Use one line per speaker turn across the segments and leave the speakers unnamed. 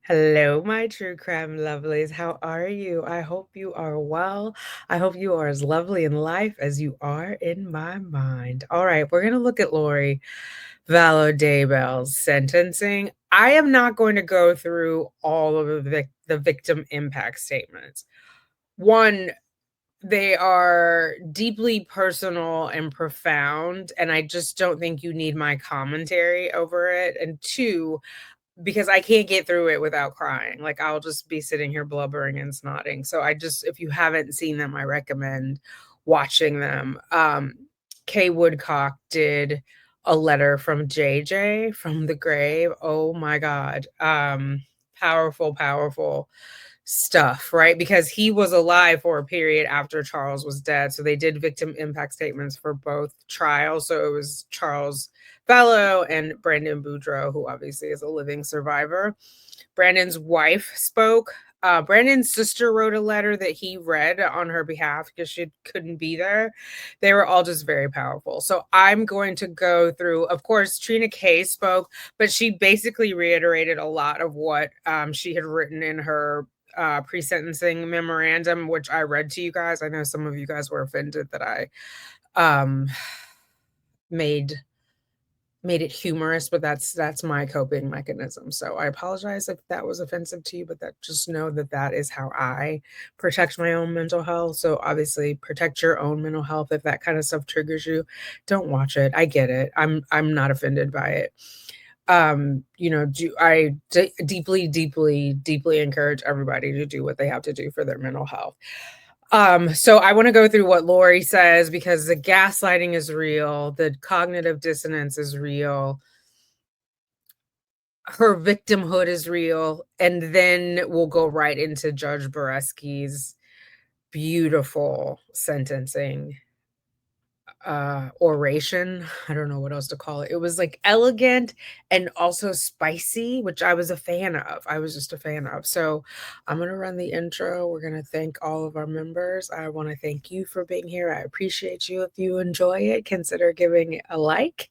Hello, my true crime lovelies. How are you? I hope you are well. I hope you are as lovely in life as you are in my mind. All right, we're going to look at Lori Vallow Daybell's sentencing. I am not going to go through all of the victim impact statements. One, they are deeply personal and profound, and I just don't think you need my commentary over it. And two, because I can't get through it without crying. Like, I'll just be sitting here blubbering and snotting. So if you haven't seen them, I recommend watching them. Kay Woodcock did a letter from JJ from the grave. Oh my God. Powerful, powerful stuff, right? Because he was alive for a period after Charles was dead. So they did victim impact statements for both trials. So it was Charles Vallow and Brandon Boudreaux, who obviously is a living survivor. Brandon's wife spoke. Brandon's sister wrote a letter that he read on her behalf because she couldn't be there. They were all just very powerful. So I'm going to go through, of course, Trina Kay spoke, but she basically reiterated a lot of what she had written in her pre-sentencing memorandum, which I read to you guys. I know some of you guys were offended that I made it humorous, but that's my coping mechanism. So I apologize if that was offensive to you, but just know that is how I protect my own mental health. So obviously protect your own mental health. If that kind of stuff triggers you, don't watch it. I get it. I'm not offended by it. Deeply, deeply, deeply encourage everybody to do what they have to do for their mental health. So I want to go through what Lori says because the gaslighting is real, the cognitive dissonance is real, her victimhood is real, and then we'll go right into Judge Beresky's beautiful sentencing oration. I don't know what else to call it. It was like elegant and also spicy, which I was a fan of. I was just a fan of. So I'm going to run the intro. We're going to thank all of our members. I want to thank you for being here. I appreciate you. If you enjoy it, consider giving it a like.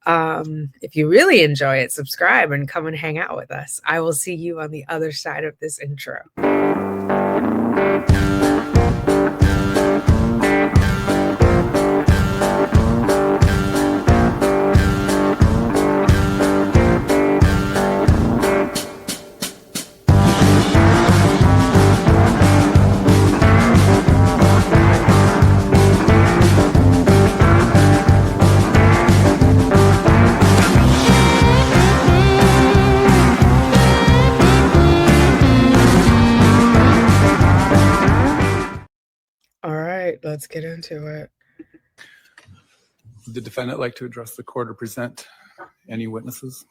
If you really enjoy it, subscribe and come and hang out with us. I will see you on the other side of this intro. Let's get into it.
Would the defendant like to address the court or present any witnesses?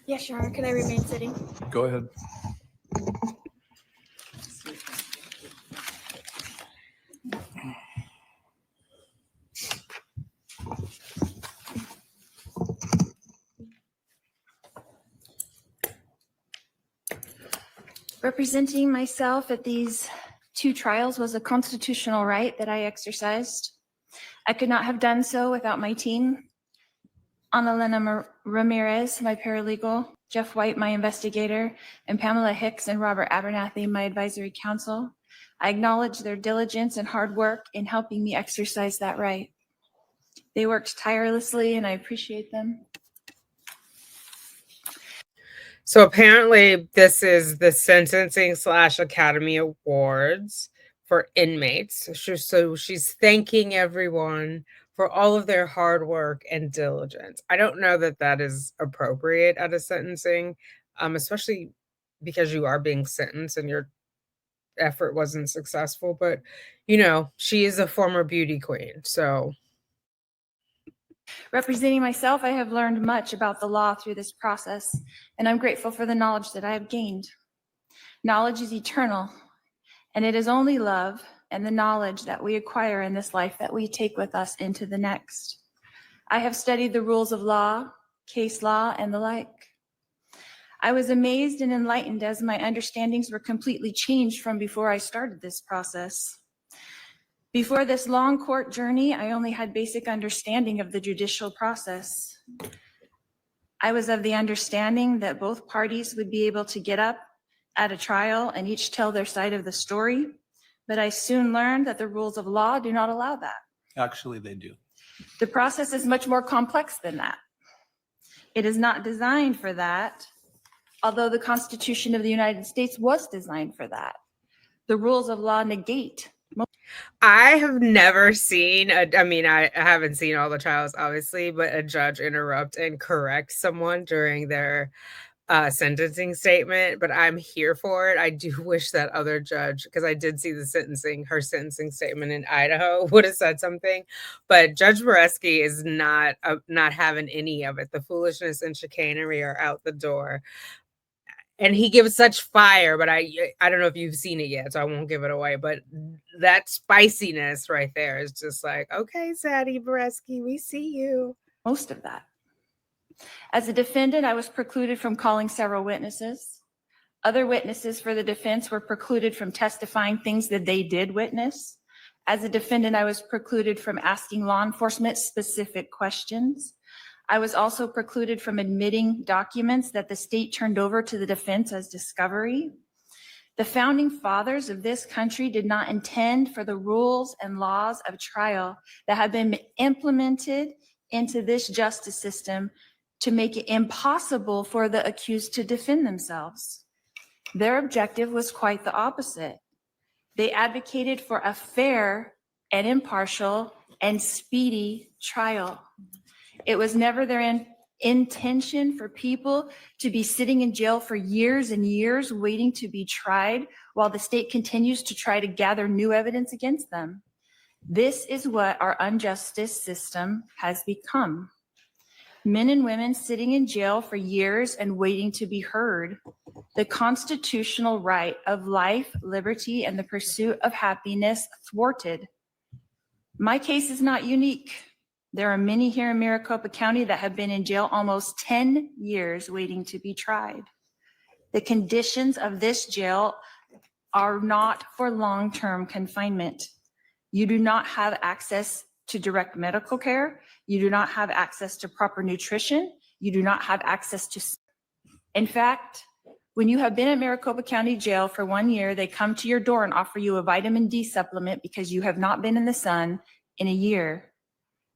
Yes, Your Honor. Can I remain sitting?
Go ahead.
Representing myself at these two trials was a constitutional right that I exercised. I could not have done so without my team. Annalena Ramirez, my paralegal, Jeff White, my investigator, and Pamela Hicks and Robert Abernathy, my advisory counsel. I acknowledge their diligence and hard work in helping me exercise that right. They worked tirelessly and I appreciate them.
So apparently this is the sentencing / Academy Awards for inmates. So she's thanking everyone for all of their hard work and diligence. I don't know that is appropriate at a sentencing, especially because you are being sentenced and your effort wasn't successful. But, she is a former beauty queen, so.
Representing myself, I have learned much about the law through this process, and I'm grateful for the knowledge that I have gained. Knowledge is eternal, and it is only love and the knowledge that we acquire in this life that we take with us into the next. I have studied the rules of law, case law, and the like. I was amazed and enlightened as my understandings were completely changed from before I started this process. Before this long court journey, I only had basic understanding of the judicial process. I was of the understanding that both parties would be able to get up at a trial and each tell their side of the story, but I soon learned that the rules of law do not allow that.
Actually, they do.
The process is much more complex than that. It is not designed for that, although the Constitution of the United States was designed for that. The rules of law negate.
I have never seen I haven't seen all the trials, obviously, but a judge interrupt and correct someone during their sentencing statement, but I'm here for it. I do wish that other judge, because I did see her sentencing statement in Idaho would have said something, but Judge Beresky is not having any of it. The foolishness and chicanery are out the door. And he gives such fire, but I don't know if you've seen it yet, so I won't give it away. But that spiciness right there is just like, okay, Sadie Beresky, we see you.
Most of that. As a defendant, I was precluded from calling several witnesses. Other witnesses for the defense were precluded from testifying things that they did witness. As a defendant, I was precluded from asking law enforcement specific questions. I was also precluded from admitting documents that the state turned over to the defense as discovery. The founding fathers of this country did not intend for the rules and laws of trial that have been implemented into this justice system to make it impossible for the accused to defend themselves. Their objective was quite the opposite. They advocated for a fair and impartial and speedy trial. It was never their intention for people to be sitting in jail for years and years waiting to be tried while the state continues to try to gather new evidence against them. This is what our unjustice system has become. Men and women sitting in jail for years and waiting to be heard. The constitutional right of life, liberty, and the pursuit of happiness thwarted. My case is not unique. There are many here in Maricopa County that have been in jail almost 10 years waiting to be tried. The conditions of this jail are not for long-term confinement. You do not have access to direct medical care. You do not have access to proper nutrition. You do not have access to. In fact, when you have been at Maricopa County Jail for 1 year, they come to your door and offer you a vitamin D supplement because you have not been in the sun in a year.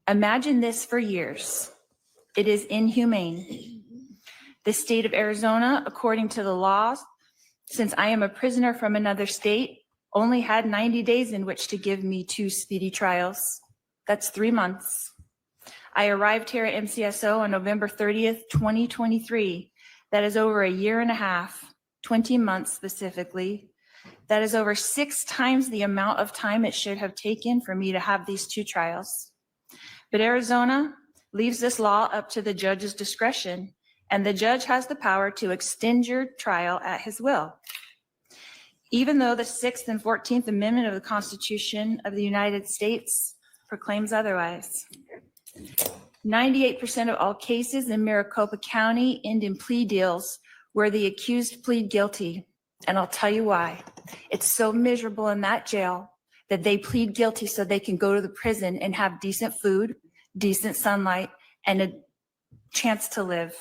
Imagine this for years. It is inhumane. The state of Arizona, according to the laws, since I am a prisoner from another state, only had 90 days in which to give me 2 speedy trials. That's 3 months. I arrived here at MCSO on November 30th, 2023. That is over a year and a half, 20 months specifically. That is over 6 times the amount of time it should have taken for me to have these 2 trials. But Arizona leaves this law up to the judge's discretion, and the judge has the power to extend your trial at his will. Even though the 6th and 14th Amendment of the Constitution of the United States proclaims otherwise. 98% of all cases in Maricopa County end in plea deals where the accused plead guilty. And I'll tell you why. It's so miserable in that jail that they plead guilty so they can go to the prison and have decent food, decent sunlight, and a chance to live.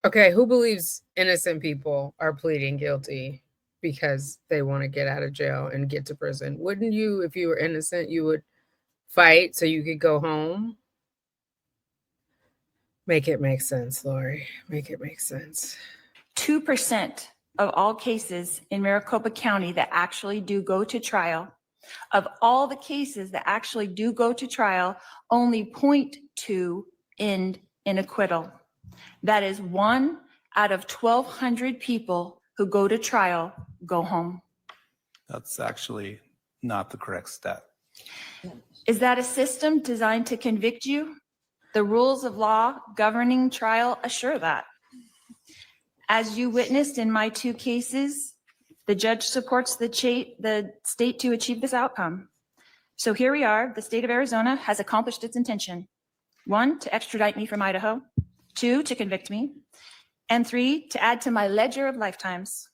Okay, who believes innocent people are pleading guilty because they want to get out of jail and get to prison? Wouldn't you, if you were innocent, you would fight so you could go home? Make it make sense, Lori. Make it make sense.
2% of all cases in Maricopa County that actually do go to trial, of all the cases that actually do go to trial, only 0.2 end in acquittal. That is 1 out of 1,200 people who go to trial go home.
That's actually not the correct stat.
Is that a system designed to convict you? The rules of law governing trial assure that. As you witnessed in my 2 cases, the judge supports the state to achieve this outcome. So here we are, the state of Arizona has accomplished its intention. 1, to extradite me from Idaho. 2, to convict me. And 3, to add to my ledger of lifetimes.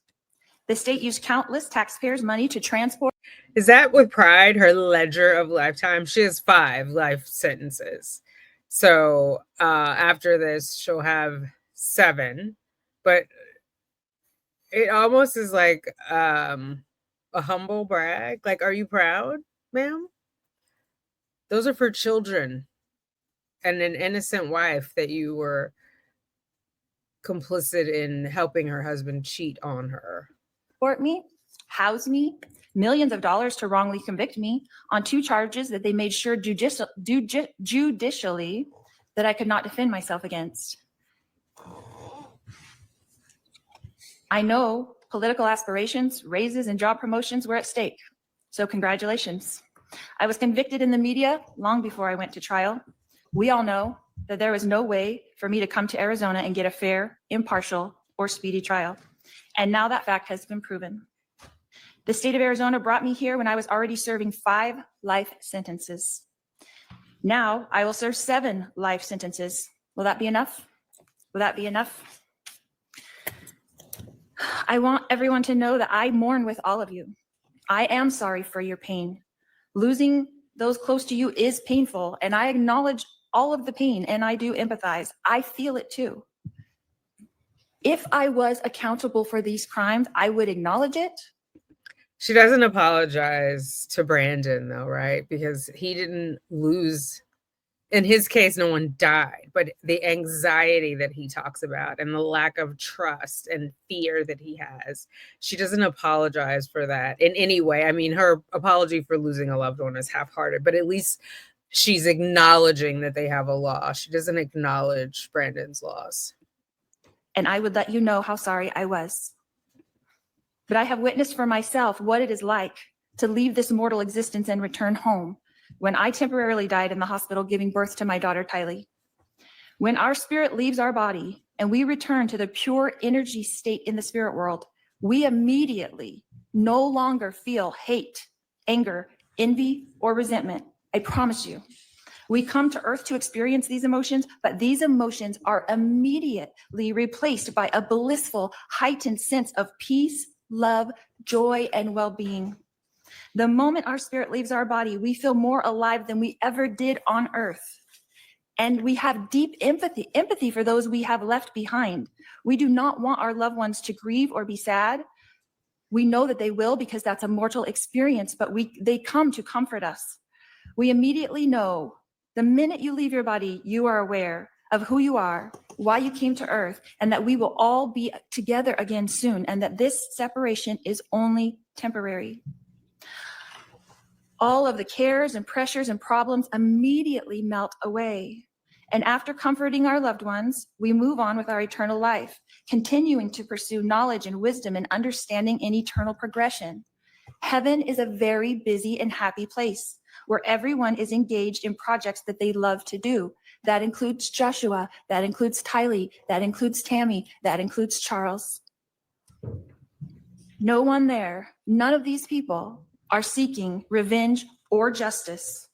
The state used countless taxpayers' money to transport.
Is that with pride, her ledger of lifetime? She has 5 life sentences. So after this, she'll have 7, but it almost is like a humble brag. Like, are you proud, ma'am? Those are for children and an innocent wife that you were complicit in helping her husband cheat on her.
Support me, house me, millions of dollars to wrongly convict me on 2 charges that they made sure judicially that I could not defend myself against. I know political aspirations, raises, and job promotions were at stake. So congratulations. I was convicted in the media long before I went to trial. We all know that there was no way for me to come to Arizona and get a fair, impartial, or speedy trial. And now that fact has been proven. The state of Arizona brought me here when I was already serving 5 life sentences. Now I will serve 7 life sentences. Will that be enough? Will that be enough? I want everyone to know that I mourn with all of you. I am sorry for your pain. Losing those close to you is painful, and I acknowledge all of the pain, and I do empathize. I feel it too. If I was accountable for these crimes, I would acknowledge it.
She doesn't apologize to Brandon, though, right? Because he didn't lose. In his case, no one died, but the anxiety that he talks about and the lack of trust and fear that he has, she doesn't apologize for that in any way. I mean, her apology for losing a loved one is half-hearted, but at least she's acknowledging that they have a loss. She doesn't acknowledge Brandon's loss.
And I would let you know how sorry I was. But I have witnessed for myself what it is like to leave this mortal existence and return home when I temporarily died in the hospital giving birth to my daughter, Tylee. When our spirit leaves our body and we return to the pure energy state in the spirit world, we immediately no longer feel hate, anger, envy, or resentment. I promise you. We come to earth to experience these emotions, but these emotions are immediately replaced by a blissful, heightened sense of peace, love, joy, and well-being. The moment our spirit leaves our body, we feel more alive than we ever did on earth. And we have deep empathy for those we have left behind. We do not want our loved ones to grieve or be sad. We know that they will because that's a mortal experience, but they come to comfort us. We immediately know the minute you leave your body, you are aware of who you are, why you came to earth, and that we will all be together again soon, and that this separation is only temporary. All of the cares and pressures and problems immediately melt away. And after comforting our loved ones, we move on with our eternal life, continuing to pursue knowledge and wisdom and understanding in eternal progression. Heaven is a very busy and happy place where everyone is engaged in projects that they love to do. That includes Joshua, that includes Tylee, that includes Tammy, that includes Charles. No one there, none of these people are seeking revenge or justice.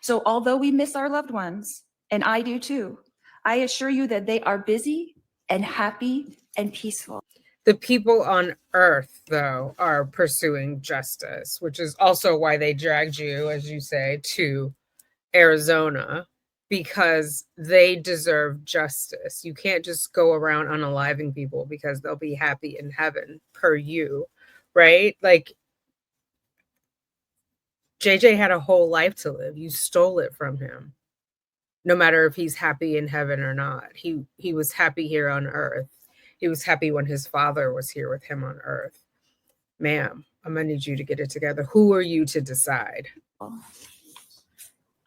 So although we miss our loved ones, and I do too, I assure you that they are busy and happy and peaceful.
The people on earth, though, are pursuing justice, which is also why they dragged you, as you say, to Arizona, because they deserve justice. You can't just go around unaliving people because they'll be happy in heaven per you, right? Like, JJ had a whole life to live. You stole it from him. No matter if he's happy in heaven or not. He was happy here on earth. He was happy when his father was here with him on earth. Ma'am, I'm going to need you to get it together. Who are you to decide?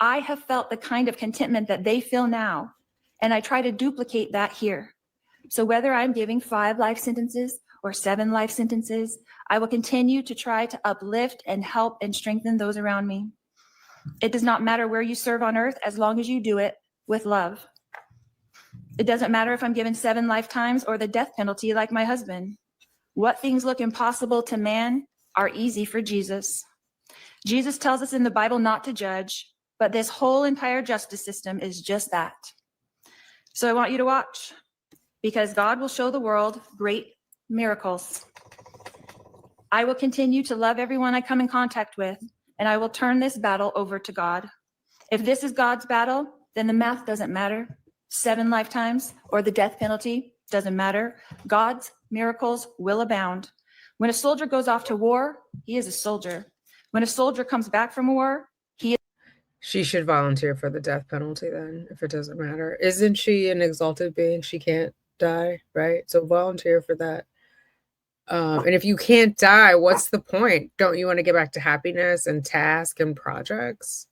I have felt the kind of contentment that they feel now, and I try to duplicate that here. So whether I'm giving 5 life sentences or 7 life sentences, I will continue to try to uplift and help and strengthen those around me. It does not matter where you serve on earth as long as you do it with love. It doesn't matter if I'm given 7 lifetimes or the death penalty like my husband. What things look impossible to man are easy for Jesus. Jesus tells us in the Bible not to judge, but this whole entire justice system is just that. So I want you to watch, because God will show the world great miracles. I will continue to love everyone I come in contact with, and I will turn this battle over to God. If this is God's battle, then the math doesn't matter. 7 lifetimes or the death penalty doesn't matter. God's miracles will abound. When a soldier goes off to war, he is a soldier. When a soldier comes back from war,
She should volunteer for the death penalty then, if it doesn't matter. Isn't she an exalted being? She can't die, right? So volunteer for that. And if you can't die, what's the point? Don't you want to get back to happiness and task and projects?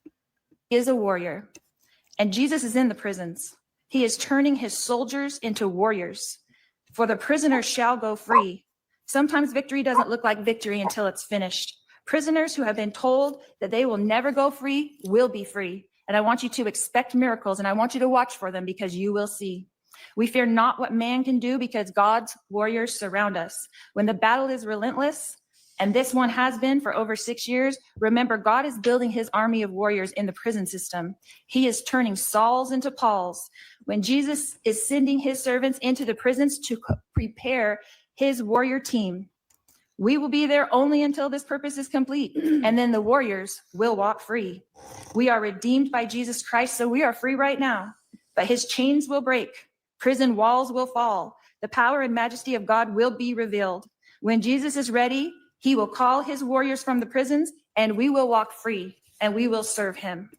is a warrior. And Jesus is in the prisons. He is turning his soldiers into warriors. For the prisoners shall go free. Sometimes victory doesn't look like victory until it's finished. Prisoners who have been told that they will never go free will be free. And I want you to expect miracles, and I want you to watch for them, because you will see. We fear not what man can do, because God's warriors surround us. When the battle is relentless, and this one has been for over 6 years, remember, God is building his army of warriors in the prison system. He is turning Sauls into Pauls. When Jesus is sending his servants into the prisons to prepare his warrior team, we will be there only until this purpose is complete, and then the warriors will walk free. We are redeemed by Jesus Christ, so we are free right now, but his chains will break. Prison walls will fall. The power and majesty of God will be revealed. When Jesus is ready, he will call his warriors from the prisons, and we will walk free, and we will serve him.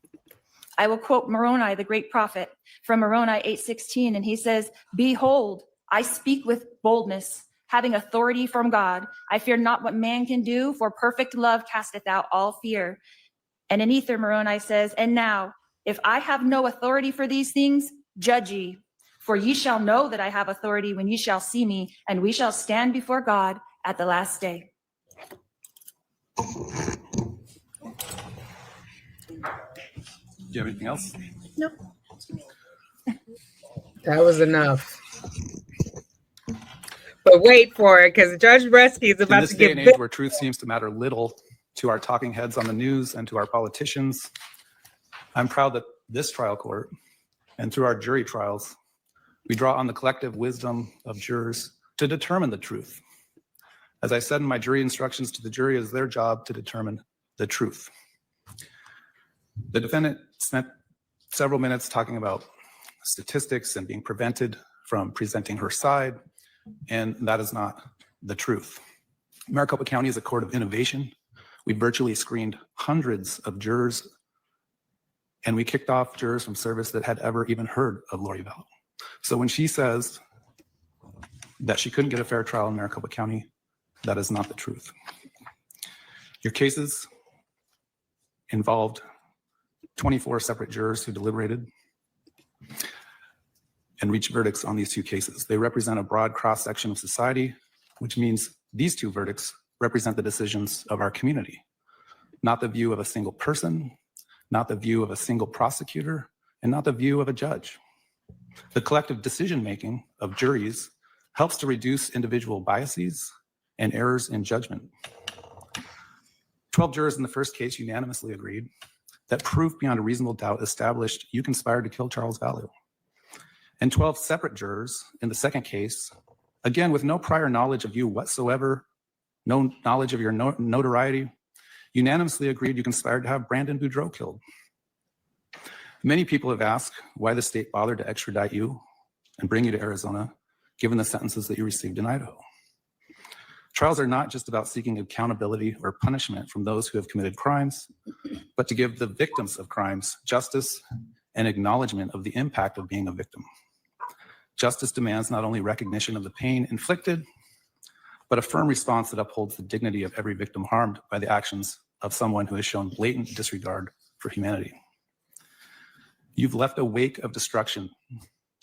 I will quote Moroni, the great prophet, from Moroni 8:16, and he says, "Behold, I speak with boldness, having authority from God. I fear not what man can do, for perfect love casteth out all fear." And in Ether, Moroni says, "And now, if I have no authority for these things, judge ye. For ye shall know that I have authority when ye shall see me, and we shall stand before God at the last day."
Do you have anything else?
No.
That was enough. But wait for it, because Judge Beresky is
In
about
this
to
day
give
and age where truth seems to matter little to our talking heads on the news and to our politicians, I'm proud that this trial court, and through our jury trials, we draw on the collective wisdom of jurors to determine the truth. As I said in my jury instructions to the jury, it is their job to determine the truth. The defendant spent several minutes talking about statistics and being prevented from presenting her side, and that is not the truth. Maricopa County is a court of innovation. We virtually screened hundreds of jurors, and we kicked off jurors from service that had ever even heard of Lori Vallow. So when she says that she couldn't get a fair trial in Maricopa County, that is not the truth. Your cases involved 24 separate jurors who deliberated and reached verdicts on these 2 cases. They represent a broad cross-section of society, which means these 2 verdicts represent the decisions of our community, not the view of a single person, not the view of a single prosecutor, and not the view of a judge. The collective decision-making of juries helps to reduce individual biases and errors in judgment. 12 jurors in the first case unanimously agreed that proof beyond a reasonable doubt established you conspired to kill Charles Vallow. And 12 separate jurors in the second case, again, with no prior knowledge of you whatsoever, no knowledge of your notoriety, unanimously agreed you conspired to have Brandon Boudreaux killed. Many people have asked why the state bothered to extradite you and bring you to Arizona, given the sentences that you received in Idaho. Trials are not just about seeking accountability or punishment from those who have committed crimes, but to give the victims of crimes justice and acknowledgement of the impact of being a victim. Justice demands not only recognition of the pain inflicted, but a firm response that upholds the dignity of every victim harmed by the actions of someone who has shown blatant disregard for humanity. You've left a wake of destruction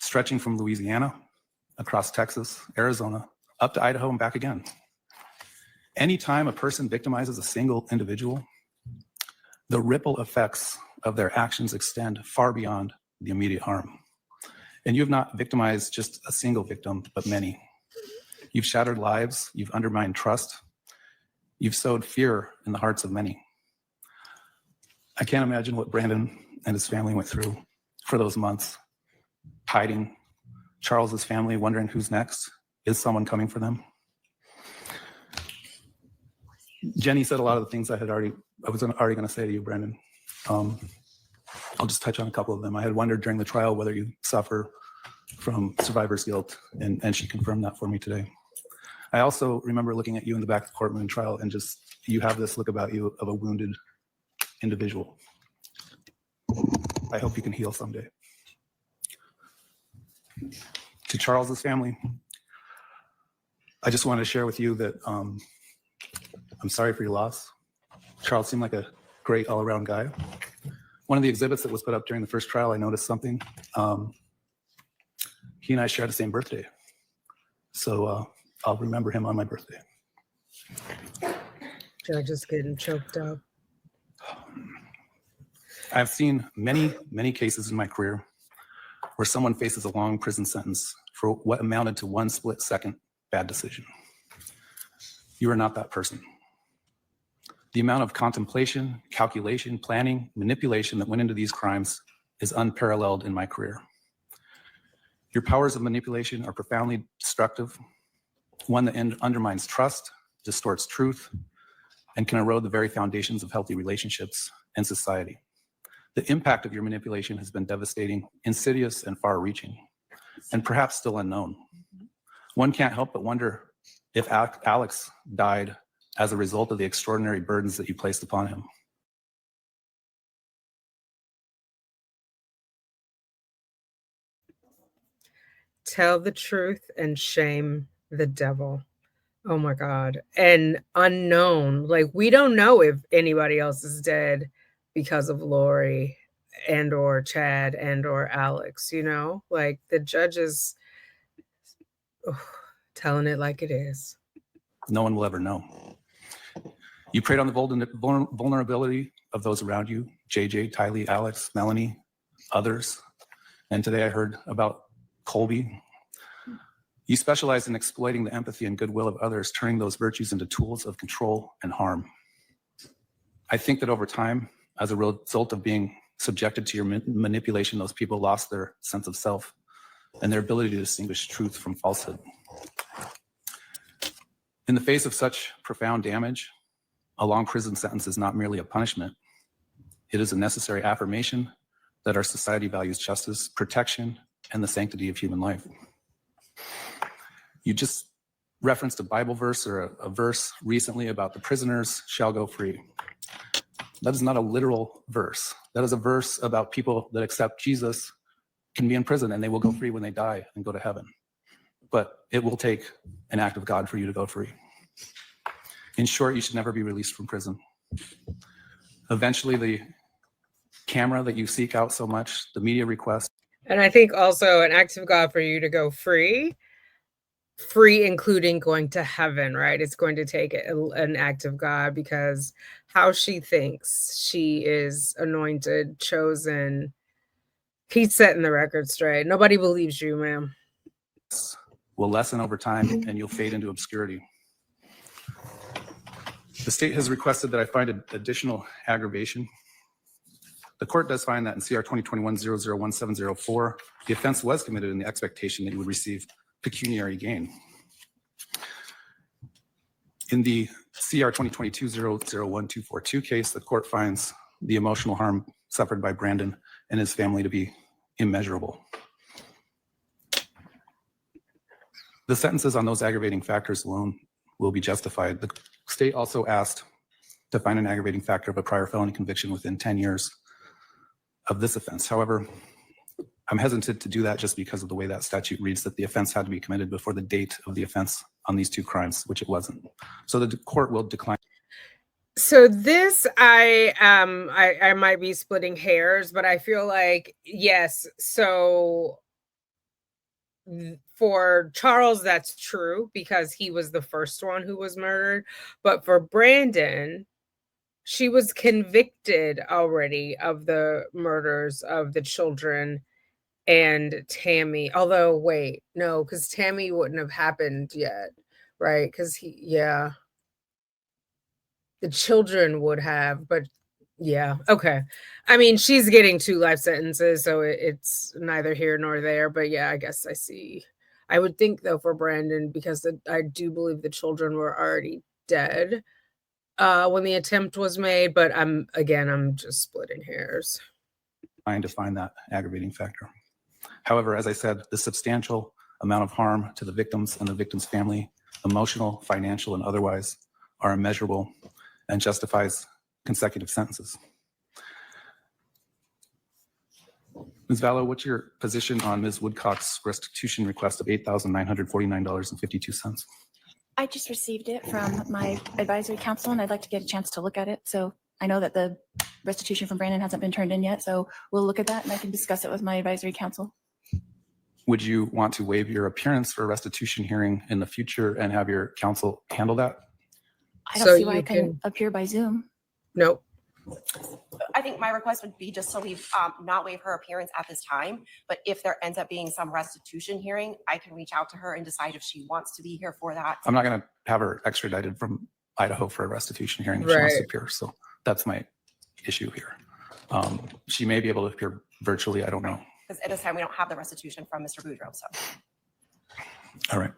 stretching from Louisiana, across Texas, Arizona, up to Idaho and back again. Anytime a person victimizes a single individual, the ripple effects of their actions extend far beyond the immediate harm. And you have not victimized just a single victim, but many. You've shattered lives, you've undermined trust, you've sowed fear in the hearts of many. I can't imagine what Brandon and his family went through for those months, hiding, Charles's family wondering who's next, is someone coming for them? Jenny said a lot of the things I was already going to say to you, Brandon. I'll just touch on a couple of them. I had wondered during the trial whether you suffer from survivor's guilt, and she confirmed that for me today. I also remember looking at you in the back of the courtroom trial, and just, you have this look about you of a wounded individual. I hope you can heal someday. To Charles's family, I just wanted to share with you that I'm sorry for your loss. Charles seemed like a great all-around guy. One of the exhibits that was put up during the first trial, I noticed something. He and I share the same birthday. So I'll remember him on my birthday.
Judge is getting choked up.
I've seen many, many cases in my career where someone faces a long prison sentence for what amounted to one split-second bad decision. You are not that person. The amount of contemplation, calculation, planning, manipulation that went into these crimes is unparalleled in my career. Your powers of manipulation are profoundly destructive, one that undermines trust, distorts truth, and can erode the very foundations of healthy relationships and society. The impact of your manipulation has been devastating, insidious, and far-reaching, and perhaps still unknown. One can't help but wonder if Alex died as a result of the extraordinary burdens that you placed upon him.
Tell the truth and shame the devil. Oh my God. And unknown. Like, we don't know if anybody else is dead because of Lori and or Chad and or Alex, you know? Like, the judge is telling it like it is.
No one will ever know. You preyed on the vulnerability of those around you, JJ, Tylee, Alex, Melanie, others. And today I heard about Colby. You specialize in exploiting the empathy and goodwill of others, turning those virtues into tools of control and harm. I think that over time, as a result of being subjected to your manipulation, those people lost their sense of self and their ability to distinguish truth from falsehood. In the face of such profound damage, a long prison sentence is not merely a punishment. It is a necessary affirmation that our society values justice, protection, and the sanctity of human life. You just referenced a Bible verse or a verse recently about the prisoners shall go free. That is not a literal verse. That is a verse about people that accept Jesus can be in prison and they will go free when they die and go to heaven. But it will take an act of God for you to go free. In short, you should never be released from prison. Eventually, the camera that you seek out so much, the media request.
And I think also an act of God for you to go free, including going to heaven, right? It's going to take an act of God, because how she thinks she is anointed, chosen, he's setting the record straight. Nobody believes you, ma'am.
Will lessen over time and you'll fade into obscurity. The state has requested that I find additional aggravation. The court does find that in CR 2021-001704, the offense was committed in the expectation that you would receive pecuniary gain. In the CR 2022-001242 case, the court finds the emotional harm suffered by Brandon and his family to be immeasurable. The sentences on those aggravating factors alone will be justified. The state also asked to find an aggravating factor of a prior felony conviction within 10 years of this offense. However, I'm hesitant to do that just because of the way that statute reads, that the offense had to be committed before the date of the offense on these two crimes, which it wasn't. So the court will decline.
So this, I might be splitting hairs, but I feel like, yes. So for Charles, that's true because he was the first one who was murdered. But for Brandon, she was convicted already of the murders of the children and Tammy. Although, wait, no, because Tammy wouldn't have happened yet, right? Because the children would have, but yeah, okay. I mean, she's getting 2 life sentences, so it's neither here nor there. But yeah, I guess I see. I would think though for Brandon, because I do believe the children were already dead when the attempt was made. But I'm just splitting hairs.
trying to find that aggravating factor. However, as I said, the substantial amount of harm to the victims and the victim's family, emotional, financial, and otherwise, are immeasurable and justifies consecutive sentences. Ms. Vallow, what's your position on Ms. Woodcock's restitution request of $8,949.52?
I just received it from my advisory council, and I'd like to get a chance to look at it. So I know that the restitution from Brandon hasn't been turned in yet, so we'll look at that and I can discuss it with my advisory council.
Would you want to waive your appearance for a restitution hearing in the future and have your counsel handle that?
I don't see why I couldn't appear by Zoom.
Nope.
I think my request would be just to leave, not waive her appearance at this time, but if there ends up being some restitution hearing, I can reach out to her and decide if she wants to be here for that.
I'm not going to have her extradited from Idaho for a restitution hearing if she wants to appear. So that's my issue here. She may be able to appear virtually. I don't know.
Because at this time, we don't have the restitution from Mr. Boudreaux, so.
All right.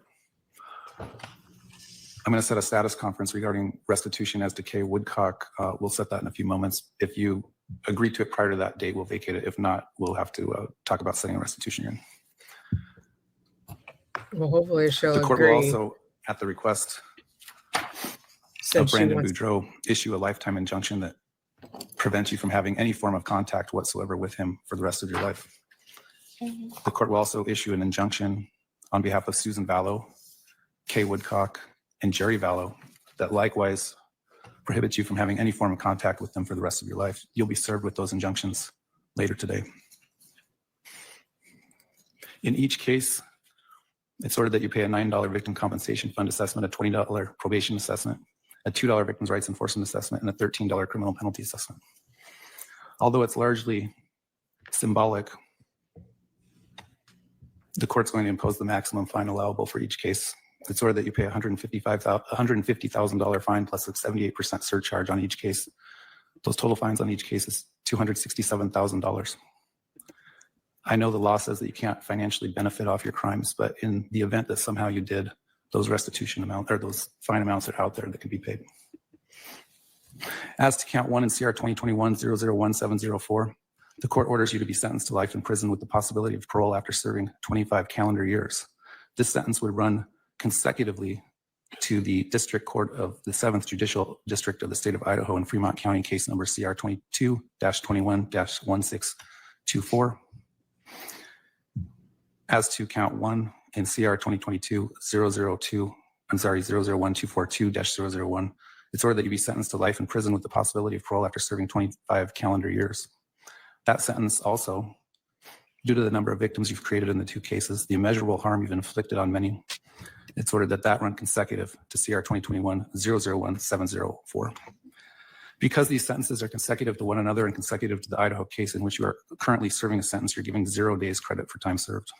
I'm going to set a status conference regarding restitution as to Kay Woodcock. We'll set that in a few moments. If you agree to it prior to that date, we'll vacate it. If not, we'll have to talk about setting a restitution hearing.
Well, hopefully she'll
The court
agree.
will also, at the request of Brandon Boudreaux, issue a lifetime injunction that prevents you from having any form of contact whatsoever with him for the rest of your life. The court will also issue an injunction on behalf of Susan Vallow, Kay Woodcock, and Jerry Vallow that likewise prohibits you from having any form of contact with them for the rest of your life. You'll be served with those injunctions later today. In each case, it's ordered that you pay a $9 victim compensation fund assessment, a $20 probation assessment, a $2 victims' rights enforcement assessment, and a $13 criminal penalty assessment. Although it's largely symbolic, the court's going to impose the maximum fine allowable for each case. It's ordered that you pay a $150,000 fine plus a 78% surcharge on each case. Those total fines on each case is $267,000. I know the law says that you can't financially benefit off your crimes, but in the event that somehow you did, those restitution amounts or those fine amounts are out there that can be paid. As to count 1 in CR 2021-001704, the court orders you to be sentenced to life in prison with the possibility of parole after serving 25 calendar years. This sentence would run consecutively to the District Court of the 7th Judicial District of the State of Idaho in Fremont County, case number CR 22-21-1624. As to count 1 in CR 2022-001-242-001, it's ordered that you be sentenced to life in prison with the possibility of parole after serving 25 calendar years. That sentence also, due to the number of victims you've created in the two cases, the immeasurable harm you've inflicted on many, it's ordered that that run consecutive to CR 2021-001-704. Because these sentences are consecutive to one another and consecutive to the Idaho case in which you are currently serving a sentence, you're giving 0 days credit for time served.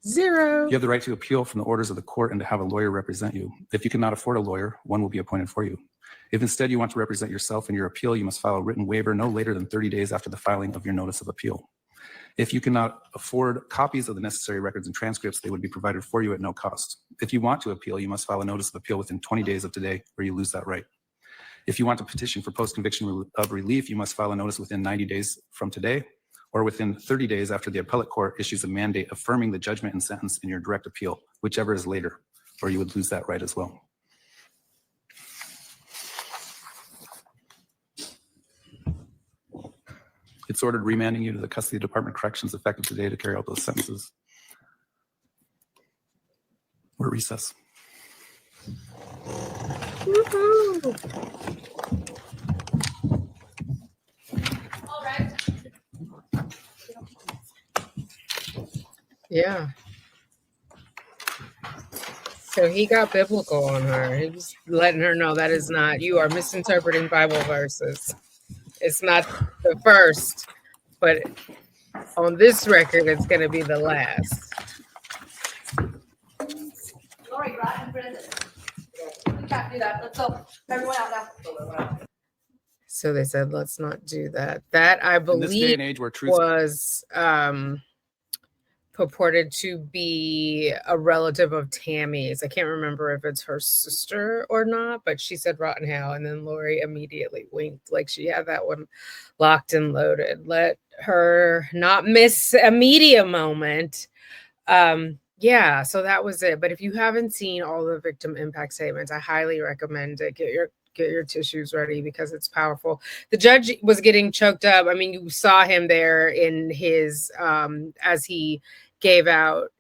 0.
You have the right to appeal from the orders of the court and to have a lawyer represent you. If you cannot afford a lawyer, one will be appointed for you. If instead you want to represent yourself in your appeal, you must file a written waiver no later than 30 days after the filing of your notice of appeal. If you cannot afford copies of the necessary records and transcripts, they would be provided for you at no cost. If you want to appeal, you must file a notice of appeal within 20 days of today, or you lose that right. If you want to petition for post-conviction of relief, you must file a notice within 90 days from today, or within 30 days after the appellate court issues a mandate affirming the judgment and sentence in your direct appeal, whichever is later, or you would lose that right as well. It's ordered remanding you to the custody Department of Corrections effective today to carry out those sentences. We're at recess.
Woohoo.
All right.
Yeah. So he got biblical on her. He was letting her know that is not, you are misinterpreting Bible verses. It's not the first, but on this record, it's going to be the last.
Lori, right? We can't do that. Let's go. Everyone out now.
So they said, let's not do that. That I
In this day
believe
and age where truth
was purported to be a relative of Tammy's. I can't remember if it's her sister or not, but she said Rotten Hell, and then Lori immediately winked like she had that one locked and loaded. Let her not miss a media moment. Yeah, so that was it. But if you haven't seen all the victim impact statements, I highly recommend it. Get your tissues ready because it's powerful. The judge was getting choked up. I mean, you saw him there in his as he gave out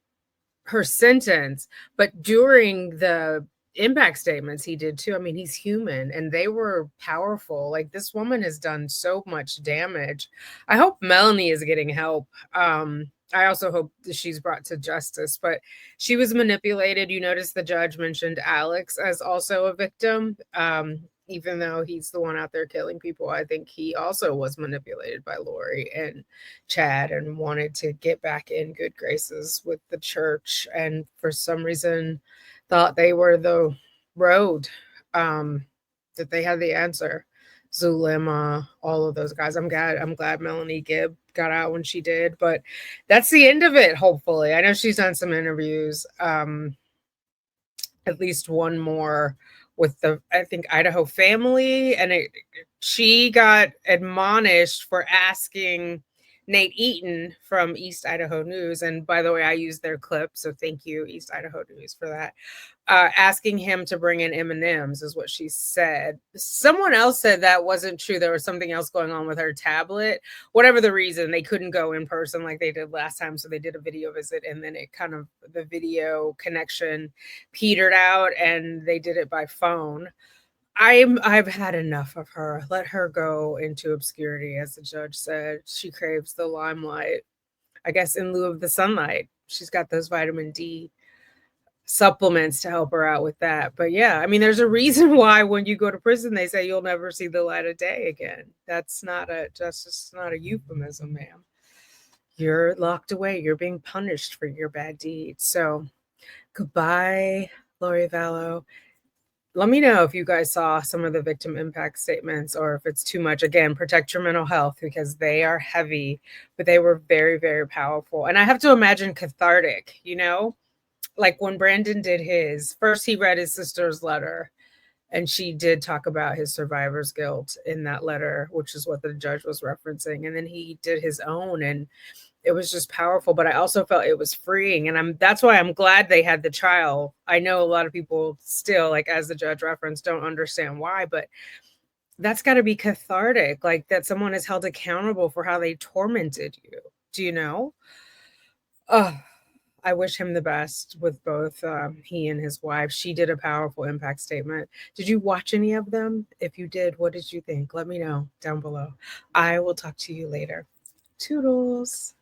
her sentence, but during the impact statements he did too. I mean, he's human and they were powerful. Like, this woman has done so much damage. I hope Melanie is getting help. I also hope that she's brought to justice, but she was manipulated. You notice the judge mentioned Alex as also a victim. Even though he's the one out there killing people, I think he also was manipulated by Lori and Chad and wanted to get back in good graces with the church, and for some reason thought they were the road, that they had the answer. Zulema, all of those guys. I'm glad Melanie Gibb got out when she did, but that's the end of it, hopefully. I know she's done some interviews, at least one more with the, I think, Idaho Family, and she got admonished for asking Nate Eaton from East Idaho News, and by the way, I used their clip, so thank you, East Idaho News, for that. Asking him to bring in M&Ms is what she said. Someone else said that wasn't true. There was something else going on with her tablet. Whatever the reason, they couldn't go in person like they did last time, so they did a video visit, and then it kind of, the video connection petered out, and they did it by phone. I've had enough of her. Let her go into obscurity, as the judge said. She craves the limelight, I guess, in lieu of the sunlight. She's got those vitamin D supplements to help her out with that. But yeah, I mean, there's a reason why when you go to prison, they say you'll never see the light of day again. That's just not a euphemism, ma'am. You're locked away. You're being punished for your bad deeds. So goodbye, Lori Vallow. Let me know if you guys saw some of the victim impact statements or if it's too much. Again, protect your mental health because they are heavy, but they were very, very powerful. And I have to imagine cathartic, like when Brandon did his, first he read his sister's letter, and she did talk about his survivor's guilt in that letter, which is what the judge was referencing. And then he did his own, and it was just powerful. But I also felt it was freeing, and that's why I'm glad they had the trial. I know a lot of people still, like as the judge referenced, don't understand why, but that's got to be cathartic, like that someone is held accountable for how they tormented you. Do you know? I wish him the best with both he and his wife. She did a powerful impact statement. Did you watch any of them? If you did, what did you think? Let me know down below. I will talk to you later. Toodles.